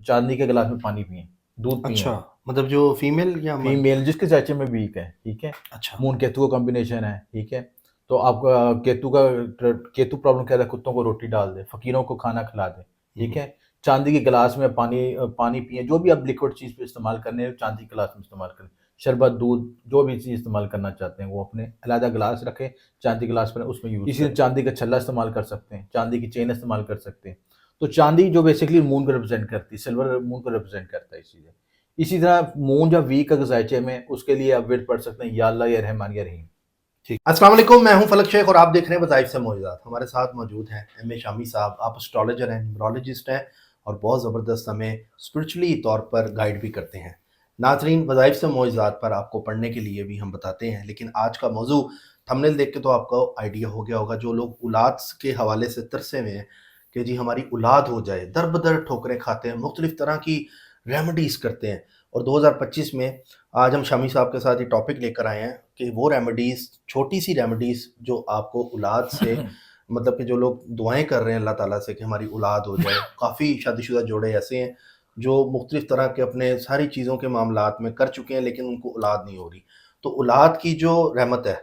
चांदी के गिलास में पानी पिए, दूध पिए। अच्छा, मतलब जो फीमेल या मर्द? फीमेल जिसके जायचे में वीक है, ठीक है। अच्छा। मून केतु का कॉम्बिनेशन है, ठीक है। तो आपका केतु प्रॉब्लम क्या है, कुत्तों को रोटी डाल दे, फकीरों को खाना खिला दे, ठीक हम्म। है। चांदी के गिलास में पानी पिए, जो भी आप लिक्विड चीज़ पे इस्तेमाल करने हैं चांदी के गिलास में इस्तेमाल करें। शरबत, दूध, जो भी चीज़ इस्तेमाल करना चाहते हैं वो अपने अलग गिलास रखें, चांदी गिलास में उसमें यूज़ इसी तरह चांदी का छल्ला इस्तेमाल कर सकते हैं, चांदी की चेन इस्तेमाल कर सकते हैं। तो चांदी जो बेसिकली मून को रिप्रेजेंट करती है, सिल्वर मून को रिप्रेजेंट करता है इसी इसी तरह मून जब वीक अगर जायचे में, उसके लिए आप विर्द पढ़ सकते हैं, या अल्लाह या रहमान या रहीम। ठीक। अस्सलाम वालेकुम, मैं हूं फलक शेख और आप देख रहे हैं वज़ाइफ से मौजूदात। हमारे साथ मौजूद हैं एम ए शामी साहब। आप एस्ट्रोलॉजर हैं, न्यूमरोलॉजिस्ट हैं और बहुत ज़बरदस्त हमें स्पिरिचुअली तौर पर गाइड भी करते हैं। नाज़रीन, वज़ाइफ से मौजूदात पर आपको पढ़ने के लिए भी हम बताते हैं, लेकिन आज का मौजू थंबनेल देख के तो आपको आइडिया हो गया होगा। जो लोग औलाद के हवाले से तरसे हुए हैं कि जी हमारी औलाद हो जाए, दर बदर ठोकरें खाते हैं, मुख्तलिफ तरह की रेमेडीज़ करते हैं। और 2025 में आज हम शामी साहब के साथ ये टॉपिक लेकर आए हैं कि वो रेमेडीज़, छोटी सी रेमेडीज़ जो आपको औलाद से मतलब कि जो लोग दुआएं कर रहे हैं अल्लाह ताला से कि हमारी औलाद हो जाए। काफ़ी शादीशुदा जोड़े ऐसे हैं जो मुख्तलिफ तरह के अपने सारी चीज़ों के मामलात में कर चुके हैं, लेकिन उनको औलाद नहीं हो रही। तो औलाद की जो रहमत है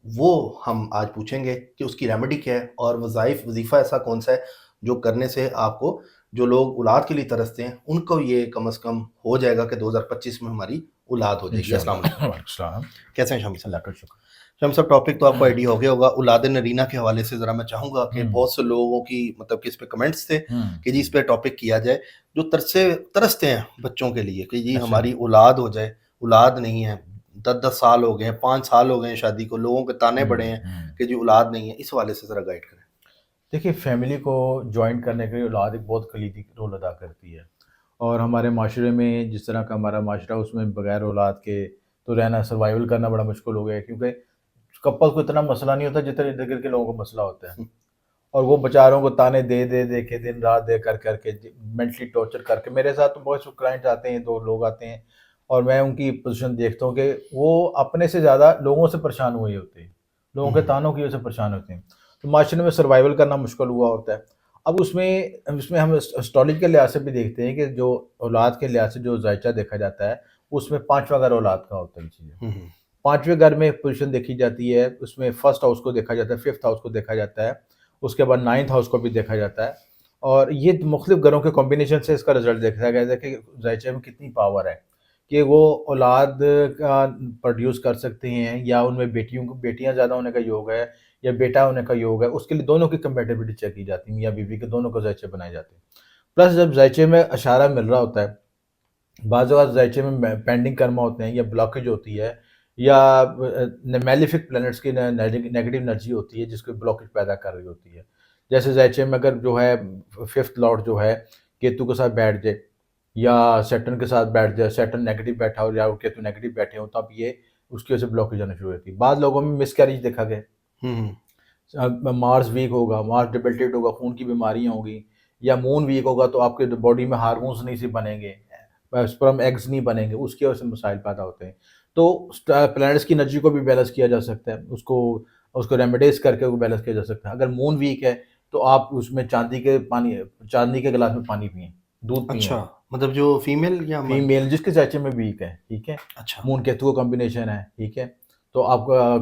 वो हम आज पूछेंगे कि उसकी रेमेडी क्या है और वजीफ़ा ऐसा कौन सा है जो करने से आपको, जो लोग औलाद के लिए तरसते हैं उनको ये कम से कम हो जाएगा कि 2025 में हमारी औलाद हो जाएगी। अस्सलाम वालेकुम। इंशाल्लाह। कैसे हैं शामी साहब? अल्लाह का शुक्र। शामी साहब, टॉपिक तो आपको आइडिया हो गया होगा। औलाद नरीना के हवाले से ज़रा मैं चाहूँगा कि बहुत से लोगों की मतलब कि इस पे कमेंट्स थे कि जी इस पे टॉपिक किया जाए, जो तरसते हैं बच्चों के लिए कि जी अच्छा। हमारी औलाद हो जाए, औलाद नहीं है, 10-10 साल हो गए हैं, 5 साल हो गए हैं शादी को, लोगों के ताने बड़े हैं कि जी औलाद नहीं है। इस हवाले से ज़रा गाइड करें। देखिए, फैमिली को जॉइन करने के लिए औलाद एक बहुत कलीदी रोल अदा करती है। और हमारे माशरे में जिस तरह का हमारा माशरा, उसमें बगैर औलाद के तो रहना, सर्वाइवल करना बड़ा मुश्किल हो गया है, क्योंकि कपल को इतना मसला नहीं होता जितना इर्द गिर्द के लोगों को मसला होता है। और वो बेचारों को ताने दे के, दिन रात दे करके, मेंटली टॉर्चर करके, मेरे साथ तो बहुत से क्लाइंट आते हैं, 2 लोग आते हैं और मैं उनकी पोजीशन देखता हूँ कि वो अपने से ज़्यादा लोगों से परेशान हुए होते हैं, लोगों के तानों की वजह से परेशान होते हैं। तो माशरे में सर्वाइवल करना मुश्किल हुआ होता है। अब उसमें उसमें हम एस्ट्रोलॉजी के लिहाज से भी देखते हैं कि जो औलाद के लिहाज से जो जायचा देखा जाता है, उसमें 5वां घर औलाद का होता है चीज़ें। 5वें घर में पोजीशन देखी जाती है, उसमें फर्स्ट हाउस को देखा जाता है, 5th हाउस को देखा जाता है, उसके बाद 9th हाउस को भी देखा जाता है। और ये मुख्तलिफ घरों के कॉम्बिनेशन से इसका रिजल्ट देखा गया है कि जायचे में कितनी पावर है कि वो औलाद का प्रोड्यूस कर सकते हैं, या उनमें बेटियां ज़्यादा होने का योग है या बेटा होने का योग है। उसके लिए दोनों की कंपेटेबिलिटी चेक की जाती है, मियाँ बीवी के दोनों को जायचे बनाए जाते हैं। प्लस जब जायचे में अशारा मिल रहा होता है, बाज़ औक़ात जायचे में पेंडिंग कर्मा होते हैं या ब्लॉकेज होती है, या मैलेफिक प्लैनेट्स की नेगेटिव एनर्जी होती है जिसको ब्लॉकेज पैदा कर रही होती है। जैसे जायचे में अगर जो है 5th लॉर्ड जो है केतु के साथ बैठ जाए या सैटर्न के साथ बैठ जाए, सैटर्न नेगेटिव बैठा हो या केतु नेगेटिव बैठे हो, तब ये उसकी वजह से ब्लॉकेज आना शुरू होती है। बाद लोगों में मिसकैरेज देखा गया। मार्स वीक होगा, मार्स डिबिलिटेट होगा, खून की बीमारियाँ होंगी, या मून वीक होगा तो आपके बॉडी में हार्मोन्स नहीं से बनेंगे, स्पर्म एग्स नहीं बनेंगे, उसकी वजह से मसाइल पैदा होते हैं। तो प्लैनेट्स की एनर्जी को भी बैलेंस किया जा सकता है, उसको उसको रेमेडीज करके वो बैलेंस किया जा सकता है। अगर मून वीक है तो आप उसमें चांदी के गिलास में पानी पिएं, दूध पिएँ। अच्छा, मतलब जो फीमेल या मर्द? फीमेल जिसके चाचे में वीक है, ठीक है। अच्छा। मून केतु का कॉम्बिनेशन है, ठीक है। तो आपका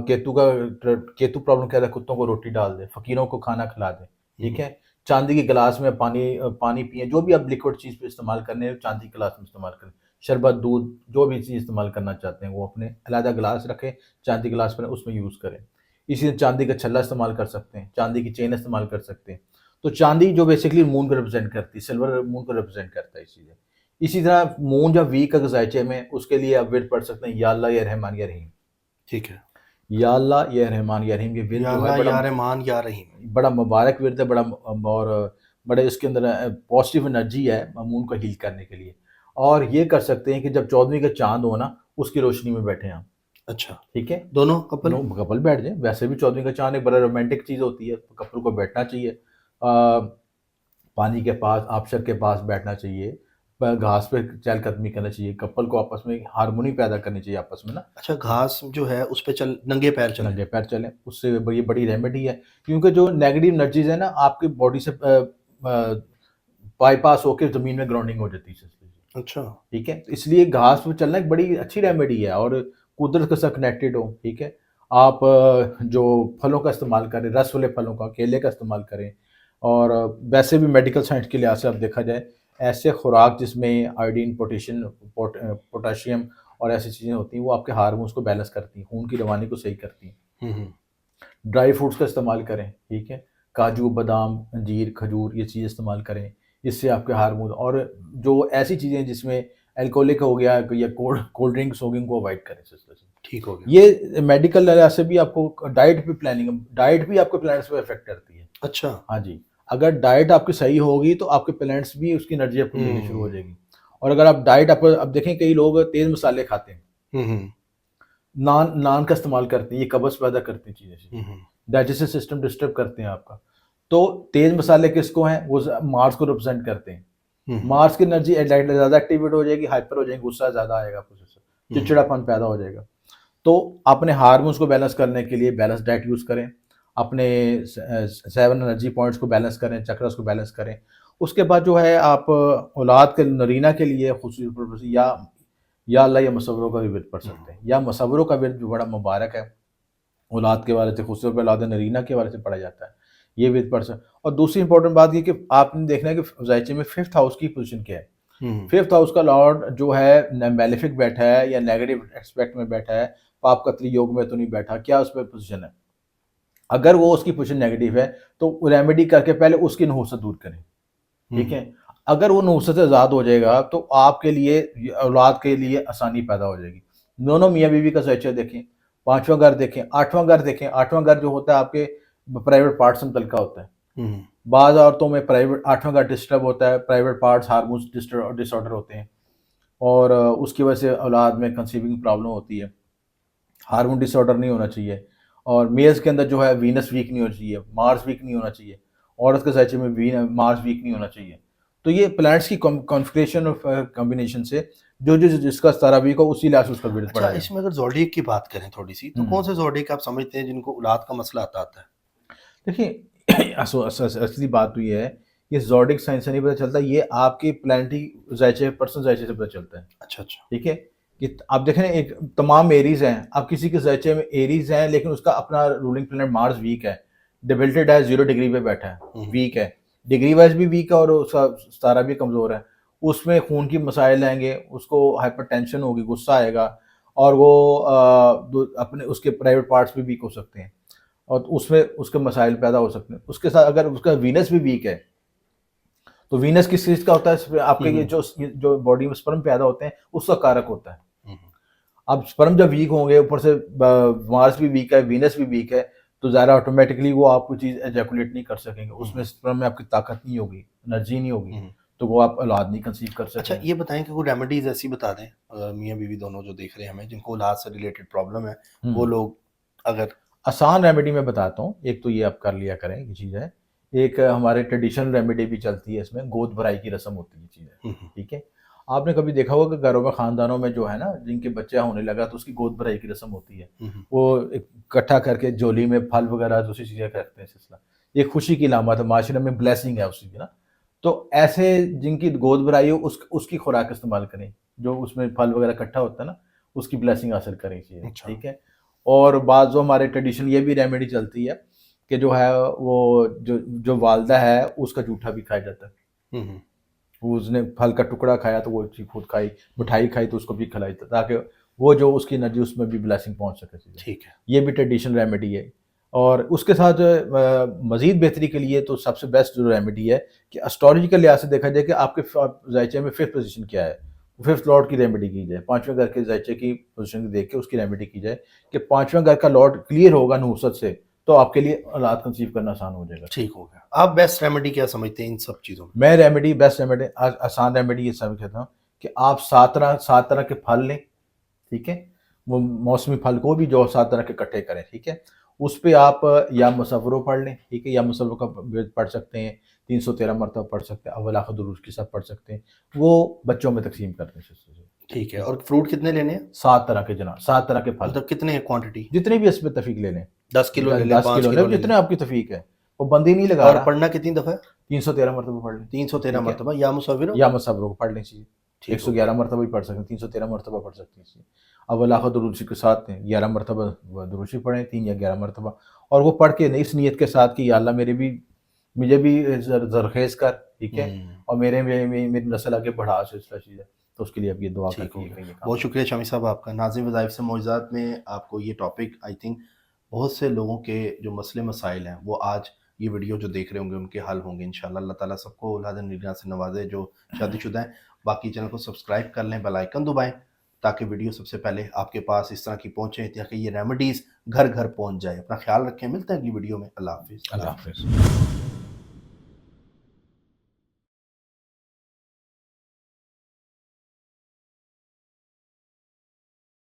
केतु प्रॉब्लम क्या है, कुत्तों को रोटी डाल दे, फकीरों को खाना खिला दे, ठीक है। चांदी के गिलास में पानी पिए, जो भी आप लिक्विड चीज़ पे इस्तेमाल करने हैं चांदी के गिलास में इस्तेमाल करें। शरबत, दूध, जो भी चीज़ इस्तेमाल करना चाहते हैं वो अपने अलग गिलास रखें, चांदी गिलास में उसमें यूज़ करें। इसी तरह चांदी का छल्ला इस्तेमाल कर सकते हैं, चांदी की चेन इस्तेमाल कर सकते हैं। तो चांदी जो बेसिकली मून को रिप्रेजेंट करती है, सिल्वर मून को रिप्रेजेंट करता है इसीलिए। इसी तरह मून जब वीक अगर जायचे में, उसके लिए आप विर्द पढ़ सकते हैं, या अल्लाह या रहमान या रहीम। ठीक है। या अल्लाह या रहमान या रहीम, ये विर्द या जो है अल्लाह या रहमान या रहीम। बड़ा मुबारक विर्द है, और बड़े इसके अंदर पॉजिटिव एनर्जी है मून को हील करने के लिए। और ये कर सकते हैं कि जब 14वीं का चांद हो ना, उसकी रोशनी में बैठे आप, अच्छा, ठीक है। दोनों कपल? कपल बैठ जाए, वैसे भी 14वीं का चांद एक बड़ा रोमांटिक चीज़ होती है, कपल को बैठना चाहिए। पानी के पास, आबशर के पास बैठना चाहिए, घास पे चहलकदमी करना चाहिए, कपल को आपस में हार्मोनी पैदा करनी चाहिए आपस में ना। अच्छा, घास जो है उस पे चल नंगे पैर चलें? नंगे पैर चलें, उससे बड़ी बड़ी रेमेडी है, क्योंकि जो नेगेटिव एनर्जीज है ना आपकी बॉडी से बाईपास होकर ज़मीन में ग्राउंडिंग हो जाती है। अच्छा। ठीक है, तो इसलिए घास पे चलना एक बड़ी अच्छी रेमेडी है और कुदरत के साथ कनेक्टेड हो। ठीक है, आप जो फलों का इस्तेमाल करें, रस वाले फलों का, केले का इस्तेमाल करें। और वैसे भी मेडिकल साइंस के लिहाज से आप देखा जाए, ऐसे खुराक जिसमें आयोडीन, पोटाशियम और ऐसी चीज़ें होती हैं, वो आपके हार्मोन्स को बैलेंस करती हैं, खून की रवानी को सही करती हैं। हम्म। ड्राई फ्रूट्स का इस्तेमाल करें। ठीक है, काजू, बादाम, अंजीर, खजूर, ये चीज़ें इस्तेमाल करें। इससे आपके हार्मोन, और जो ऐसी चीज़ें जिसमें अल्कोहलिक हो गया या कोल्ड कोल्ड ड्रिंक्स हो गई, उनको अवॉइड करें सिस्टर जी। ठीक हो गया। ये मेडिकल लिहाज से भी आपको डाइट भी आपके प्लैनेट्स पे इफेक्ट करती है। अच्छा। हाँ जी, अगर डाइट आपकी सही होगी तो आपके प्लैनेट्स भी उसकी एनर्जी आपको मिलनी शुरू हो जाएगी। और अगर आप डाइट आप अब देखें, कई लोग तेज मसाले खाते हैं, हम्म। नान नान का इस्तेमाल करते हैं, ये कब्ज पैदा करती हैं चीज़ें, हम्म। डाइजेस्टिव सिस्टम डिस्टर्ब करते हैं आपका। तो तेज मसाले किसको हैं? वो मार्स को रिप्रेजेंट करते हैं। मार्स की एनर्जी ज़्यादा एक्टिवेट हो जाएगी, हाइपर हो जाएगी, गुस्सा ज़्यादा आएगा आपको, चिड़चिड़ापन पैदा हो जाएगा। तो अपने हार्मोन्स को बैलेंस करने के लिए बैलेंस डाइट यूज़ करें, अपने 7 एनर्जी पॉइंट्स को बैलेंस करें, चक्रस को बैलेंस करें। उसके बाद जो है आप औलाद के नरीना के लिए खुसूसी पर्पस या अल्लाह या मसवरों का भी विर्द पढ़ सकते हैं, या मसवरों का विर्द जो बड़ा मुबारक है, औलाद के बारे से, खुसूसी पर औलाद नरीना के बारे से पढ़ा जाता है, ये विर्द पढ़ सकते। और दूसरी इंपॉर्टेंट बात ये कि आपने देखना है कि ज़ायचे में 5th हाउस की पोजीशन क्या है। 5th हाउस का लॉर्ड जो है मैलेफिक बैठा है या नेगेटिव एस्पेक्ट में बैठा है, पाप कतली योग में तो नहीं बैठा, क्या उस पर पोजीशन है? अगर वो उसकी पोजीशन नेगेटिव है तो रेमेडी करके पहले उसकी नहुसत दूर करें। ठीक है, अगर वो नहुसत से आज़ाद हो जाएगा तो आपके लिए, औलाद के लिए आसानी पैदा हो जाएगी। दोनों मियाँ बीवी का ज़ायचा देखें, 5वां घर देखें, 8वां घर देखें। 8वां घर जो होता है आपके प्राइवेट पार्ट से मुतल्लिका होता है। बाज़ औरतों में प्राइवेट 8वां घर डिस्टर्ब होता है, प्राइवेट पार्ट्स हार्मोन्स डिसऑर्डर होते हैं, और उसकी वजह से औलाद में कंसीविंग प्रॉब्लम होती है। हार्मोन डिसऑर्डर नहीं होना चाहिए। और मेल्स के अंदर जो है वीनस वीक नहीं होना चाहिए, मार्स वीक नहीं होना चाहिए, औरत के ज़ायचे में मार्स वीक नहीं होना चाहिए। तो ये प्लैनेट्स की कॉन्फ़िगरेशन और कॉम्बिनेशन से जिसका सारा वीक हो, उसी लिहाज से उसका विर्द पड़ा अच्छा, जाए। इसमें अगर ज़ोडिएक की बात करें थोड़ी सी, तो कौन से ज़ोडिएक आप समझते हैं जिनको औलाद का मसला आता है? देखिए, असली बात तो ये है कि ज़ोडिएक साइंस से नहीं पता चलता, ये आपके प्लैनेटरी ज़ायचे, पर्सनल ज़ायचे से पता चलता है। अच्छा अच्छा। ठीक है, कि आप देखें ना, एक तमाम एरीज हैं, आप किसी के ज़ायचे में एरीज हैं लेकिन उसका अपना रूलिंग प्लैनेट मार्स वीक है, डिबिल्टेड है, 0 डिग्री पे बैठा है, वीक है, डिग्री वाइज भी वीक है, और उसका तारा भी कमज़ोर है। उसमें खून की मसाइल आएंगे, उसको हाइपरटेंशन होगी, गुस्सा आएगा, और वो अपने उसके प्राइवेट पार्ट्स भी वीक हो सकते हैं, और उसमें उसके मसाइल पैदा हो सकते हैं। उसके साथ अगर उसका वीनस भी वीक है, तो वीनस किस चीज़ का होता है? आपके ये जो बॉडी में स्पर्म पैदा होते हैं उसका कारक होता है। अब स्पर्म जब वीक होंगे, ऊपर से मार्स भी वीक है, वीनस भी वीक है, तो ज़्यादा ऑटोमेटिकली वो आपको चीज़ एजैकुलेट नहीं कर सकेंगे, उसमें स्पर्म में आपकी ताकत नहीं होगी, एनर्जी नहीं होगी, तो वो आप औलाद नहीं कंसीव कर अच्छा, सकेंगे। ये बताएं कि कोई रेमेडीज ऐसी बता दें, मियाँ बीवी दोनों जो देख रहे हैं हमें, जिनको औलाद से रिलेटेड प्रॉब्लम है, वो लोग अगर आसान रेमेडी मैं बताता हूँ। एक तो ये आप कर लिया करें, ये चीज़ है। एक हमारे ट्रेडिशनल रेमेडी भी चलती है, इसमें गोद भराई की रस्म होती है, चीज़ है। ठीक है, आपने कभी देखा होगा कि घरों में, खानदानों में जो है ना, जिनके बच्चा होने लगा तो उसकी गोद भराई की रस्म होती है। वो इकट्ठा करके झोली में फल वगैरह दूसरी चीज़ें करते हैं सिलसिला। ये खुशी की लामत है, माशरे में ब्लेसिंग है उसकी ना। तो ऐसे जिनकी गोद भराई हो, उसकी खुराक इस्तेमाल करें, जो उसमें फल वगैरह इकट्ठा होता है ना, उसकी ब्लेसिंग हासिल करें चीज़ें। अच्छा। ठीक है, और बाद जो हमारे ट्रेडिशन ये भी रेमेडी चलती है कि जो है वो जो वालदा है उसका जूठा भी खाया जाता है। उसने फल का टुकड़ा खाया तो वो चीज़ खुद खाई, मिठाई खाई तो उसको भी खिलाई, ताकि वो जो उसकी एनर्जी, उसमें भी ब्लेसिंग पहुंच सके। ठीक है। ये भी ट्रेडिशनल रेमेडी है। और उसके साथ मज़ीद बेहतरी के लिए तो सबसे बेस्ट जो रेमेडी है कि एस्ट्रोलॉजी के लिहाज से देखा जाए कि आपके ज़ायचे में 5th पोजीशन क्या है, 5th लॉर्ड की रेमेडी की जाए। 5वें घर के ज़ायचे की पोजीशन देख के उसकी रेमेडी की जाए कि 5वें घर का लॉर्ड क्लियर होगा नहुसत से, तो आपके लिए औलाद कंसीव करना आसान हो जाएगा। ठीक हो गया। आप बेस्ट रेमेडी क्या समझते हैं इन सब चीज़ों में? मैं रेमेडी, बेस्ट रेमेडी, आसान रेमेडी ये सब कहता हूँ कि आप 7 तरह के फल लें। ठीक है, वो मौसमी फल को भी जो 7 तरह के इकट्ठे करें। ठीक है, उस पे आप या मुसव्वरों पढ़ लें। ठीक है, या मुसव्वरों का विर्द पढ़ सकते हैं, 313 मरतबा पढ़ सकते हैं, अव्वल आखिर दुरूद के साथ पढ़ सकते हैं। वो बच्चों में तकसीम करते हैं। ठीक है। और फ्रूट कितने लेने हैं? 7 तरह के जनाब, 7 तरह के फल, मतलब कितने हैं क्वांटिटी? जितने भी इसमें तफीक ले लें। 10 किलो ले लें, 10 5 किलो किलो ले, ले जितने लें? आपकी तफीक है। वो बंद ही नहीं लगा और रहा। पढ़ना कितनी दफ़ा है? 313 मरतबा पढ़ लें, 313 ठीक है? मरतबा या मुसव्विरों? या मुसव्विरों को पढ़ लें चाहिए। ठीक हो 111 मरतबा भी पढ़ सकते हैं, 313 मरतबा पढ़ सकते हैं। अब लाखों दुरूद शरीफ के साथ 11 मरतबा दुरूद शरीफ पढ़ें, 3 या 11 मरतबा, और वो पढ़ के इस नीयत के साथ कि या अल्लाह मुझे भी ज़रख़ेज़ कर, ठीक है? और मेरी नस्ल आगे बढ़ा सिलसिला चीज़ है। तो उसके लिए अब ये दुआ ठीक करके हो ये गया। काम बहुत शुक्रिया शामी साहब आपका। नाज़िम वज़ाइफ से मौजूदात में आपको ये टॉपिक आई थिंक बहुत से लोगों के जो मसले मसाइल हैं वो आज ये वीडियो जो देख रहे होंगे उनके हल होंगे इंशाल्लाह। अल्लाह ताला सबको औलाद नेरीना से नवाज़े जो शादीशुदा हैं। बाकी चैनल को सब्सक्राइब कर लें, बेल आइकन दबाएँ ताकि वीडियो सबसे पहले आपके पास इस तरह की पहुँचे, ताकि ये रेमेडीज़ घर-घर पहुँच जाए। अपना ख़्याल रखें, मिलते हैं अगली वीडियो में। अल्लाह हाफ़िज़। अल्लाह हाफ़िज़।